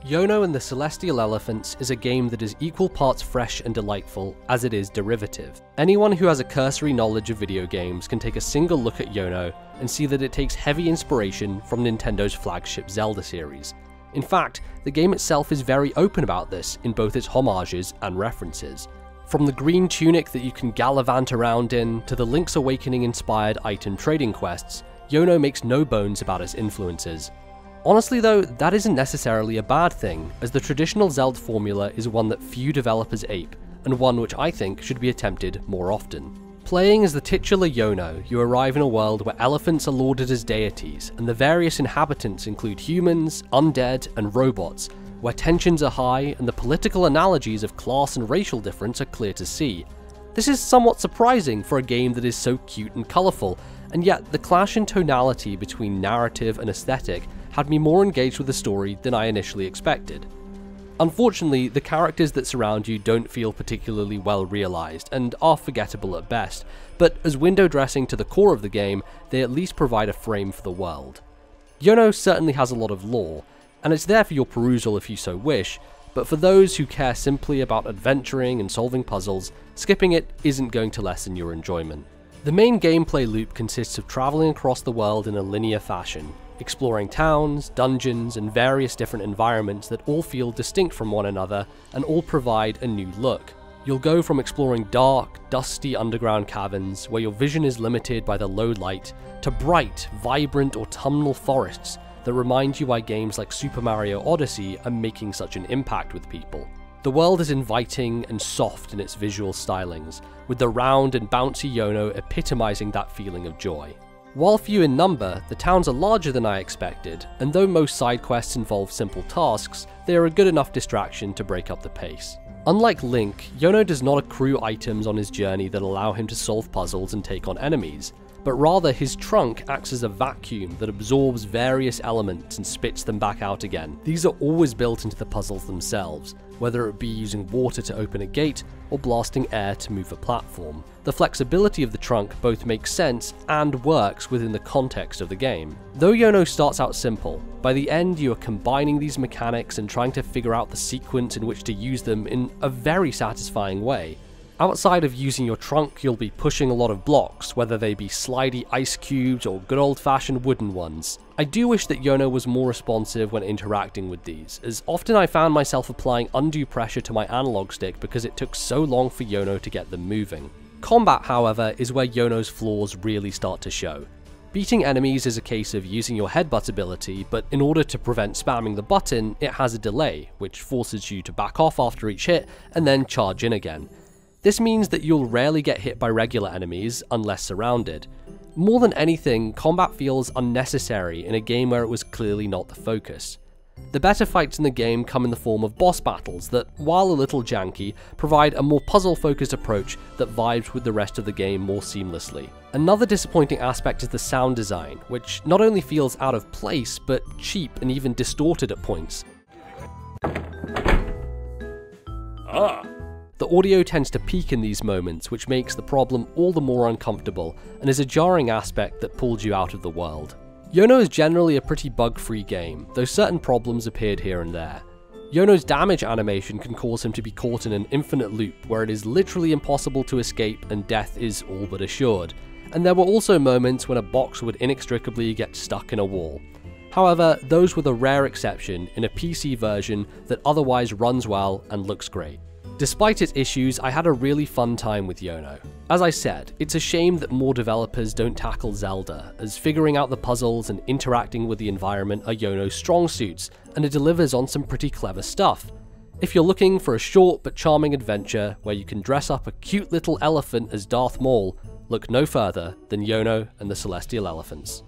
Yono and the Celestial Elephants is a game that is equal parts fresh and delightful as it is derivative. Anyone who has a cursory knowledge of video games can take a single look at Yono and see that it takes heavy inspiration from Nintendo's flagship Zelda series. In fact, the game itself is very open about this in both its homages and references. From the green tunic that you can gallivant around in, to the Link's Awakening inspired item trading quests, Yono makes no bones about its influences. Honestly though, that isn't necessarily a bad thing, as the traditional Zelda formula is one that few developers ape, and one which I think should be attempted more often. Playing as the titular Yono, you arrive in a world where elephants are lauded as deities, and the various inhabitants include humans, undead, and robots, where tensions are high and the political analogies of class and racial difference are clear to see. This is somewhat surprising for a game that is so cute and colourful, and yet the clash in tonality between narrative and aesthetic had me more engaged with the story than I initially expected. Unfortunately, the characters that surround you don't feel particularly well realised and are forgettable at best, but as window dressing to the core of the game, they at least provide a frame for the world. Yono certainly has a lot of lore, and it's there for your perusal if you so wish, but for those who care simply about adventuring and solving puzzles, skipping it isn't going to lessen your enjoyment. The main gameplay loop consists of travelling across the world in a linear fashion, exploring towns, dungeons, and various different environments that all feel distinct from one another and all provide a new look. You'll go from exploring dark, dusty underground caverns where your vision is limited by the low light, to bright, vibrant autumnal forests that remind you why games like Super Mario Odyssey are making such an impact with people. The world is inviting and soft in its visual stylings, with the round and bouncy Yono epitomizing that feeling of joy. While few in number, the towns are larger than I expected, and though most side quests involve simple tasks, they are a good enough distraction to break up the pace. Unlike Link, Yono does not accrue items on his journey that allow him to solve puzzles and take on enemies, but rather his trunk acts as a vacuum that absorbs various elements and spits them back out again. These are always built into the puzzles themselves, whether it be using water to open a gate or blasting air to move a platform. The flexibility of the trunk both makes sense and works within the context of the game. Though Yono starts out simple, by the end you are combining these mechanics and trying to figure out the sequence in which to use them in a very satisfying way. Outside of using your trunk, you'll be pushing a lot of blocks, whether they be slidey ice cubes or good old-fashioned wooden ones. I do wish that Yono was more responsive when interacting with these, as often I found myself applying undue pressure to my analog stick because it took so long for Yono to get them moving. Combat, however, is where Yono's flaws really start to show. Beating enemies is a case of using your headbutt ability, but in order to prevent spamming the button, it has a delay, which forces you to back off after each hit and then charge in again. This means that you'll rarely get hit by regular enemies unless surrounded. More than anything, combat feels unnecessary in a game where it was clearly not the focus. The better fights in the game come in the form of boss battles that, while a little janky, provide a more puzzle-focused approach that vibes with the rest of the game more seamlessly. Another disappointing aspect is the sound design, which not only feels out of place, but cheap and even distorted at points. The audio tends to peak in these moments, which makes the problem all the more uncomfortable, and is a jarring aspect that pulled you out of the world. Yono is generally a pretty bug-free game, though certain problems appeared here and there. Yono's damage animation can cause him to be caught in an infinite loop where it is literally impossible to escape and death is all but assured, and there were also moments when a box would inextricably get stuck in a wall. However, those were the rare exception in a PC version that otherwise runs well and looks great. Despite its issues, I had a really fun time with Yono. As I said, it's a shame that more developers don't tackle Zelda, as figuring out the puzzles and interacting with the environment are Yono's strong suits, and it delivers on some pretty clever stuff. If you're looking for a short but charming adventure where you can dress up a cute little elephant as Darth Maul, look no further than Yono and the Celestial Elephants.